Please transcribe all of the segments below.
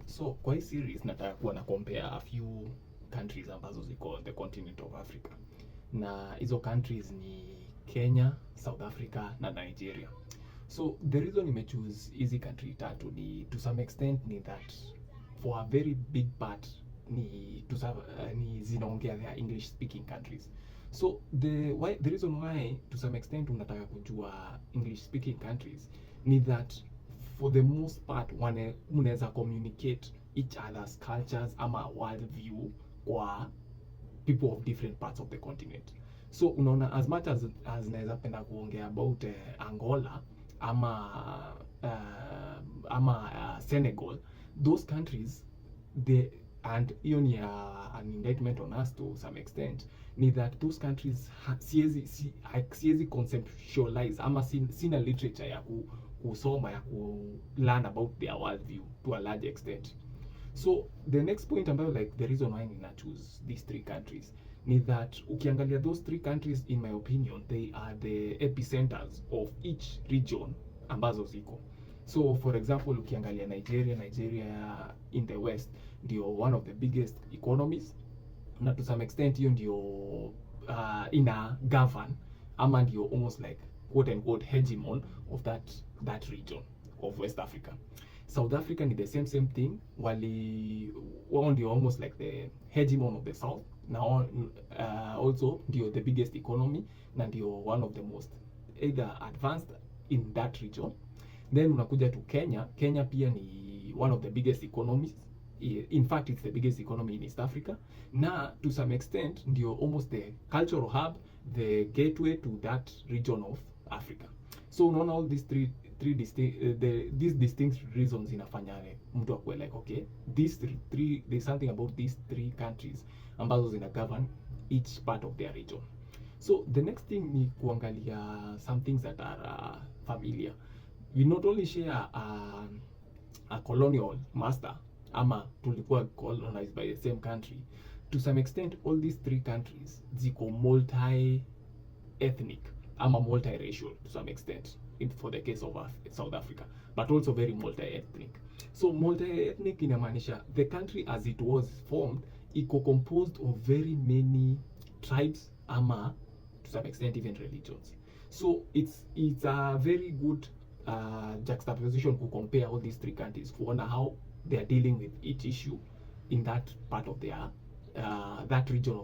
So kwa hii series nataka kuwa na compare a few countries ambazo ziko on the continent of Africa, na hizo countries ni Kenya, South Africa na Nigeria. So the reason nimechoose hizi country tatu ni to some extent ni that for a very big part ni zinaongea their English speaking countries. So the reason why to some extent unataka kujua English speaking countries ni that for the most part unaweza communicate each other's cultures ama world view kwa people of different parts of the continent. So unaona, as much as naweza penda kuongea about Angola ama Senegal, those countries and hiyo ni an indictment on us to some extent, ni that those countries siezi conceptualize ama sina literature ya kusoma ya learn about their world view to a large extent. So the next point ambayo, like, the reason why nina choose these three countries ni that ukiangalia those three countries, in my opinion, they are the epicenters of each region ambazo ziko. So for example, ukiangalia Nigeria in the west ndio one of the biggest economies, na to some extent hiyo ndio ina govern ama ndio almost like quote and quote hegemon of that region of West Africa. South Africa ni the same thing, wao ndio almost like the hegemon of the south, na also ndio the biggest economy na ndio one of the most either advanced in that region. Then unakuja to Kenya pia ni one of the biggest economies. In fact, it's the biggest economy in East Africa, na to some extent ndio almost the cultural hub, the gateway to that region of Africa. So unaona all these these distinct reasons inafanya mtu akue like, okay, there's something about these three countries ambazo zina govern each part of their region. So the next thing ni kuangalia some things that are familiar. We not only share a colonial master ama tulikuwa colonized by the same country. To some extent, all these three countries ziko multi-ethnic ama multi-racial to some extent, for the case of South Africa, but also very multi-ethnic. So multi-ethnic inamaanisha the country as it was formed iko composed of very many tribes ama to some extent even religions. So it's a very good juxtaposition to compare all these three countries kuona how they are dealing with each issue in that part of their that region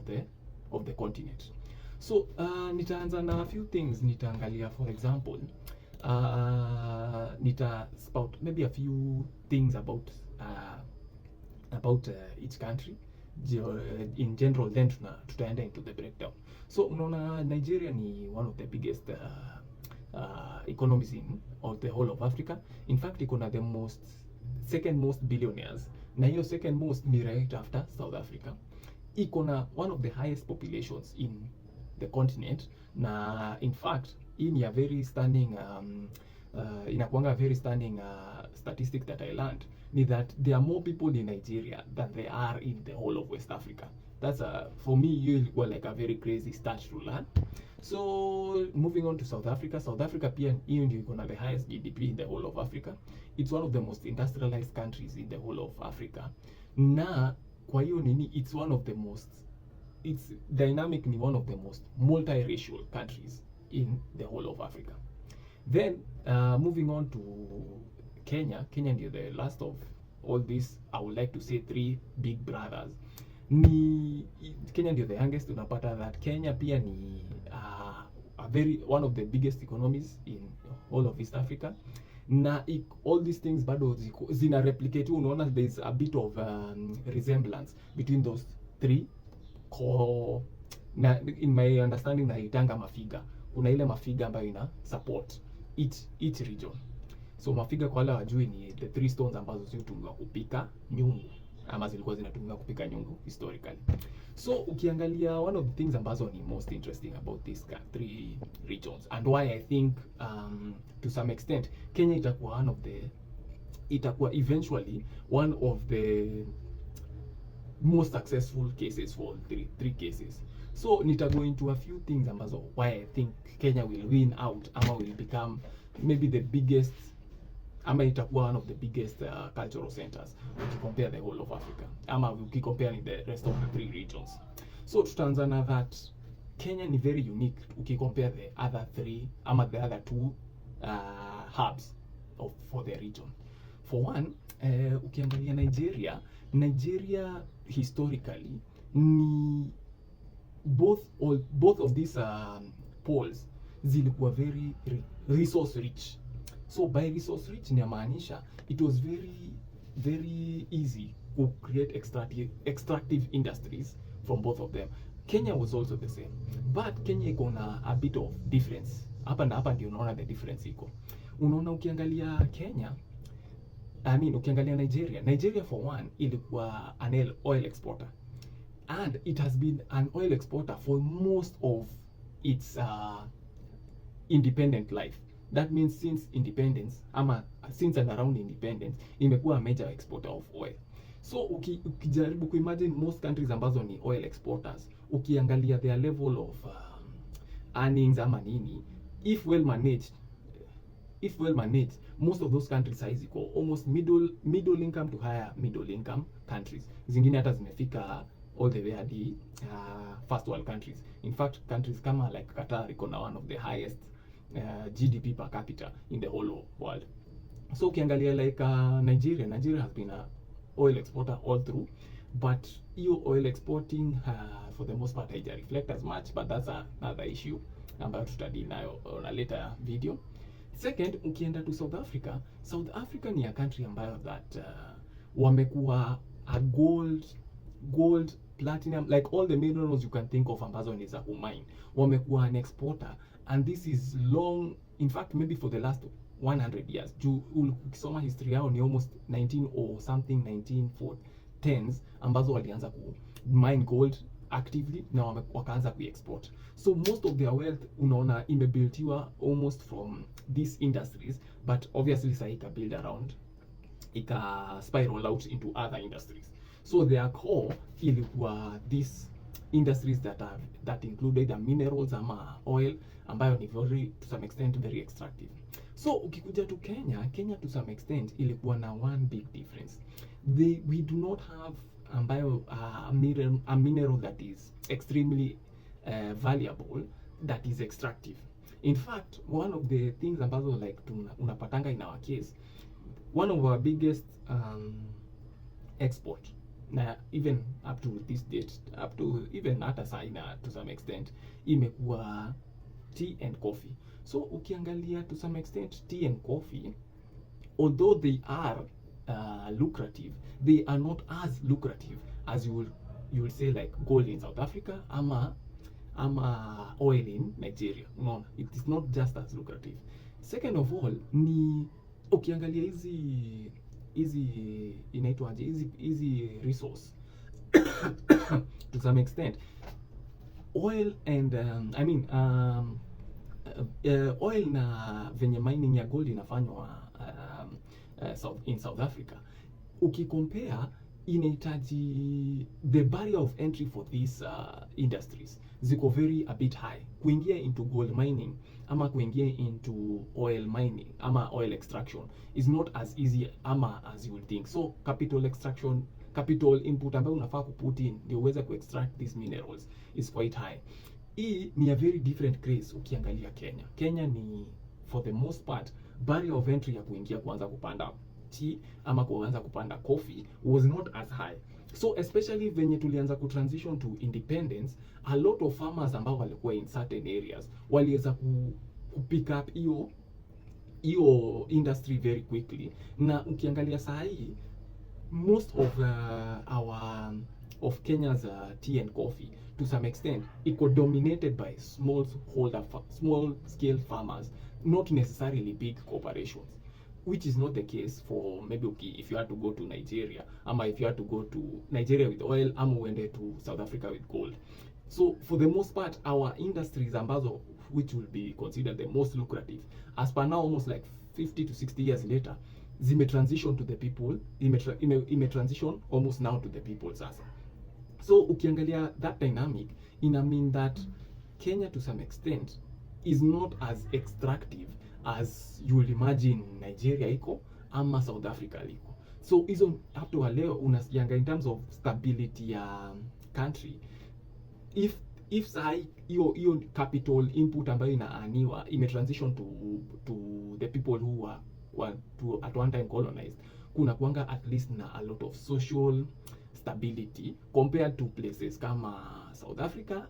of the continent. So nitaanza na a few things. Nitaangalia, for example, nita spout maybe a few things about each country in general, then tutaenda into the breakdown. So unaona, Nigeria ni one of the biggest economies of the whole of Africa. In fact, iko na the second most billionaires, na hiyo second most ni right after South Africa. Iko na one of the highest populations in the continent, na in fact hii ni a very stunning inakuanga very stunning statistic that I learned, ni that there are more people in Nigeria than there are in the whole of West Africa. That's for me, you ilikuwa like a very crazy stat to learn. So moving on to South Africa pia hiyo ndio iko na the highest GDP in the whole of Africa. It's one of the most industrialized countries in the whole of Africa, na kwa hiyo nini, it's dynamic, ni one of the most multiracial countries in the whole of Africa. Then moving on to Kenya ndio the last of all this. I would like to say three big brothers. Kenya ndio the youngest. Unapata that Kenya pia ni one of the biggest economies in all of East Africa, na all these things bado zina replicate. Unaona, there's a bit of resemblance between those three na in my understanding na itanga mafiga. Kuna ile mafiga ambayo ina support each region. So mafiga, kwa wale wajui, ni the three stones ambazo zinatumika kupika nyungu ama zilikuwa zinatumika kupika nyungu historically. So ukiangalia, one of the things ambazo ni most interesting about these three regions and why I think to some extent Kenya itakuwa eventually one of the most successful cases for three cases. So nita go into a few things ambazo why I think Kenya will win out ama will become maybe the biggest ama itakuwa one of the biggest cultural centers ukicompare the whole of Africa, ama ukicompare in the rest of the 3 regions. So tutaanza na that Kenya ni very unique ukicompare the other 3 ama the other 2 hubs for the region. For one, ukiangalia Nigeria historically ni both of these poles zilikuwa very resource rich. So by resource rich inamaanisha it was very easy to create extractive industries from both of them. Kenya was also the same, but Kenya iko na a bit of difference. Hapa ndio unaona the difference iko. Unaona ukiangalia Kenya, ukiangalia Nigeria for one ilikuwa an oil exporter, and it has been an oil exporter for most of its independent life. That means since independence ama since and around independence imekuwa a major exporter of oil. So ukijaribu kuimagine most countries ambazo ni oil exporters, ukiangalia their level of earnings ama nini, if well managed, most of those countries size iko almost middle income to higher middle income countries. Zingine hata zimefika all the way hadi first world countries. In fact, countries kama like Qatar iko na one of the highest GDP per capita in the whole world. So ukiangalia like Nigeria has been a oil exporter all through, but hiyo oil exporting for the most part haija reflect as much, but that's another issue ambayo tutadili nayo on a later video. Second, ukienda to South Africa ni a country ambayo that wamekuwa a gold, platinum, like all the minerals you can think of ambazo ni za kumine, wamekuwa an exporter, and this is long, in fact maybe for the last 100 years. Ukisoma history yao ni almost 1910s ambazo walianza ku mine gold actively na wakaanza ku-export. So most of their wealth unaona imebuiltiwa almost from these industries, but obviously sa build around, spiral out into other industries. So their core ilikuwa these industries that include either minerals ama oil ambayo ni to some extent very extractive. So ukikuja to Kenya to some extent ilikuwa na one big difference. We do not have ambayo a mineral that is extremely valuable that is extractive. In fact, one of the things ambazo like unapatanga in our case, one of our biggest export na even up to this date, up to even hata saina to some extent imekuwa tea and coffee. So ukiangalia to some extent tea and coffee, although they are lucrative, they are not as lucrative as you will say like gold in South Africa ama oil in Nigeria. No, it is not just as lucrative. Second of all, ni ukiangalia hizi inaitwaje, hizi resource to some extent oil and oil na venye mining ya gold inafanywa in South Africa, ukicompare inahitaji the barrier of entry for these industries ziko a bit high. Kuingia into gold mining ama kuingia into oil mining ama oil extraction is not as easy ama as you would think. So capital input ambayo unafaa kuput in ndio uweze ku-extract these minerals is quite high. Hii ni a very different case ukiangalia Kenya ni for the most part barrier of entry ya kuingia kuanza kupanda tea ama kuanza kupanda coffee was not as high. So especially venye tulianza ku transition to independence, a lot of farmers ambao walikuwa in certain areas waliweza ku pick up hiyo industry very quickly. Na ukiangalia saa hii most of Kenya's tea and coffee to some extent iko dominated by small scale farmers, not necessarily big corporations, which is not the case for maybe if you had to go to Nigeria ama if you had to go to Nigeria with oil ama uende to South Africa with gold. So for the most part our industries ambazo which will be considered the most lucrative as per now almost like 50 to 60 years later zime transition to the people, ime transition almost now to the people sasa. So ukiangalia that dynamic ina mean that Kenya to some extent is not as extractive as you will imagine Nigeria iko ama South Africa liko. So hizo up to leo unasikianga in terms of stability ya country, if sai hiyo capital input ambayo inaaniwa imetransition to the people who were at one time colonized, kuna kuanga at least na a lot of social stability compared to places kama South Africa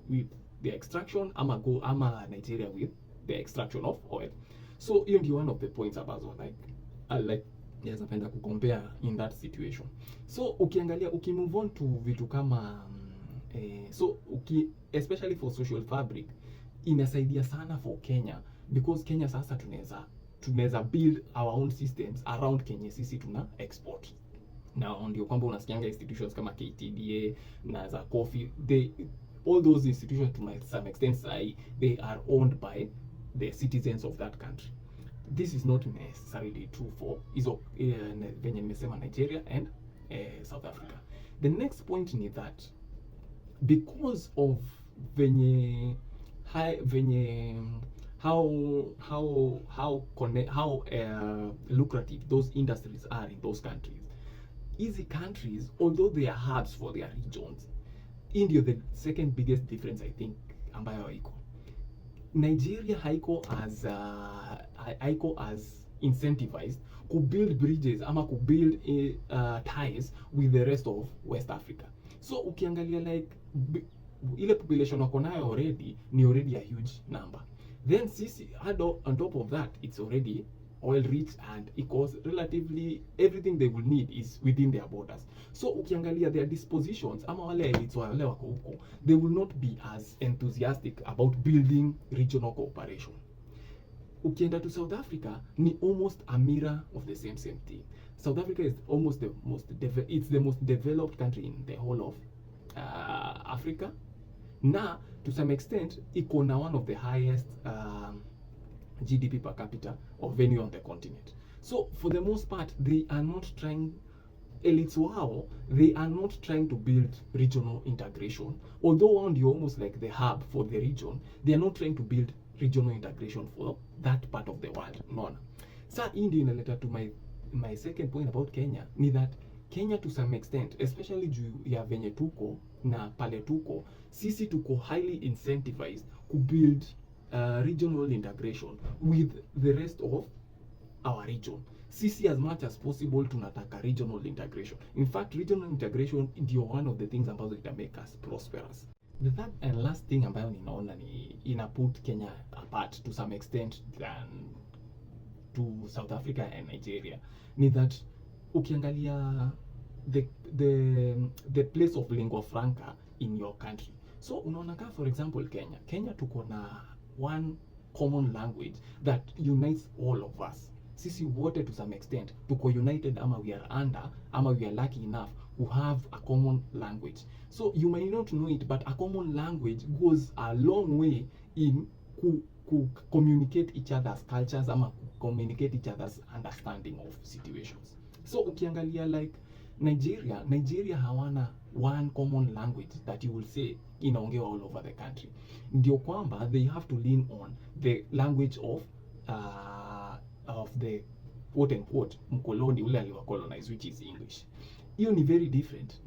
with the extraction ama Nigeria with the extraction of oil. So hiyo ndio one of the points ambazo like yes, napenda kucompare in that situation. So ukiangalia ukimove on to vitu kama so especially for social fabric inasaidia sana for Kenya, because Kenya sasa tunaweza build our own systems around Kenya sisi tuna export. Now ndio kwamba unasikianga institutions kama KTDA na za coffee, all those institutions to some extent they are owned by the citizens of that country. This is not necessarily true for venye nimesema Nigeria and South Africa. The next point ni that because of how lucrative those industries are in those countries, easy countries, although they are hubs for their regions, India, the second biggest difference I think ambayo haiko, Nigeria haiko as incentivized to build bridges ama to build ties with the rest of West Africa. So ukiangalia like ile population wako nayo already a huge number. Then sisi on top of that, it's already oil rich and because relatively everything they will need is within their borders. So ukiangalia their dispositions ama wale elites wale wako huko, they will not be as enthusiastic about building regional cooperation. Ukienda to South Africa ni almost a mirror of the same thing. South Africa is almost the most developed country in the whole of Africa. Na to some extent iko na one of the highest GDP per capita of any on the continent. So for the most part, they are not trying to build regional integration. Although you're almost like the hub for the region, they are not trying to build regional integration for that part of the world. None. Sa India inaleta to my second point about Kenya ni that Kenya to some extent, especially juu ya venye tuko na pale tuko, sisi tuko highly incentivized to build regional integration with the rest of our region. Sisi as much as possible tunataka regional integration. In fact, regional integration ndio one of the things ambazo ita make us prosperous. The third and last thing ambayo ninaona ni ina put Kenya apart to some extent than to South Africa and Nigeria ni that ukiangalia the place of lingua franca in your country. So unaona ka for example Kenya tuko na one common language that unites all of us. Sisi wote to some extent tuko united ama we are lucky enough to have a common language. So you may not know it, but a common language goes a long way in communicate each other's cultures ama communicate each other's understanding of situations. So ukiangalia like Nigeria hawana one common language that you will say inaongewa all over the country. Ndio kwamba they have to lean on the language of the quote unquote mkoloni ule aliwa colonize, which is English. Hiyo ni very different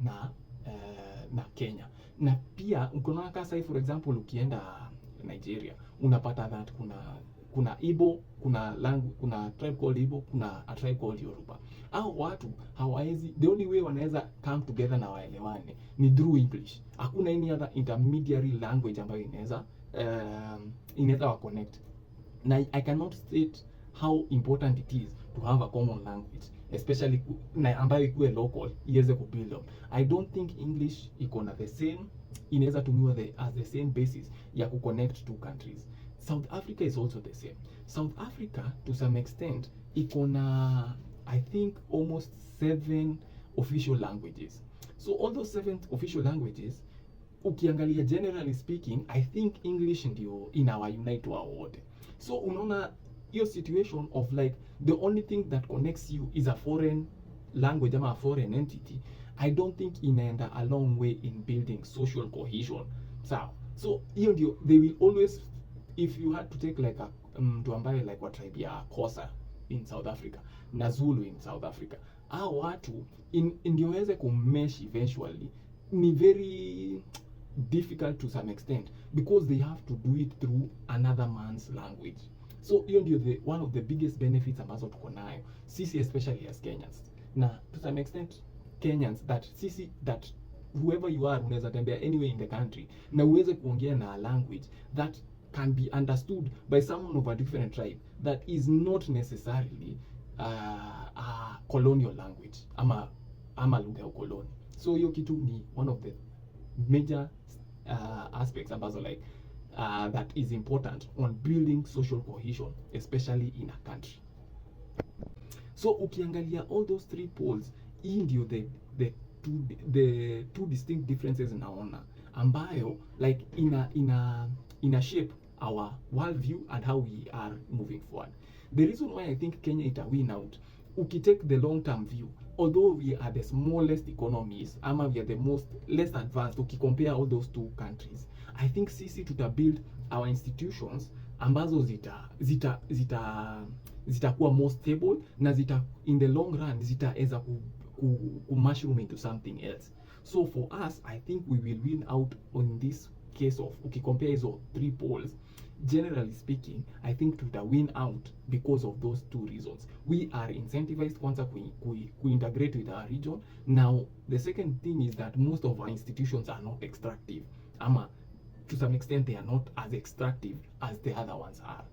na Kenya. Na pia ukiona kasa for example ukienda Nigeria unapata that kuna Igbo, kuna tribe called Igbo, kuna a tribe called Yoruba. Hao watu hawawezi, the only way wanaweza come together na waelewane ni through English. Hakuna any other intermediary language ambayo inaweza wa connect. Na I cannot state how important it is to have a common language, especially na ambayo ikuwe local iweze kubuild up. I don't think English iko na the same, inaweza tumiwa as the same basis ya kuconnect two countries. South Africa is also the same. South Africa to some extent iko na I think almost 7 official languages. So all those 7 official languages ukiangalia generally speaking, I think English ndio inawa unite wa wote. So unaona your situation of like the only thing that connects you is a foreign language ama a foreign entity. I don't think inaenda a long way in building social cohesion. So hiyo ndio they will always, if you had to take like a mtu ambaye like wa tribe ya Xhosa in South Africa na Zulu in South Africa. Hao watu ndio waweze kumesh eventually ni very difficult to some extent because they have to do it through another man's language. So hiyo ndio one of the biggest benefits ambazo tuko nayo sisi, especially as Kenyans, na to some extent Kenyans, that whoever you are unaweza tembea anywhere in the country na uweze kuongea na a language that can be understood by someone of a different tribe that is not necessarily a colonial language ama lugha ya ukoloni. So hiyo kitu ni one of the major aspects ambazo like that is important on building social cohesion, especially in a country. So ukiangalia all those three poles, hii ndio the two distinct differences naona ambayo like ina shape our worldview and how we are moving forward. The reason why I think Kenya ita win out, ukitake the long term view, although we are the smallest economies ama we are the most less advanced ukicompare all those two countries, I think sisi tuta build our institutions ambazo zitakuwa more stable na in the long run zitaweza ku mushroom into something else. So for us, I think we will win out on this case of ukicompare hizo three poles. Generally speaking, I think tuta win out because of those two reasons. We are incentivized kwanza ku integrate with our region. Now the second thing is that most of our institutions are not extractive, ama to some extent they are not as extractive as the other ones are.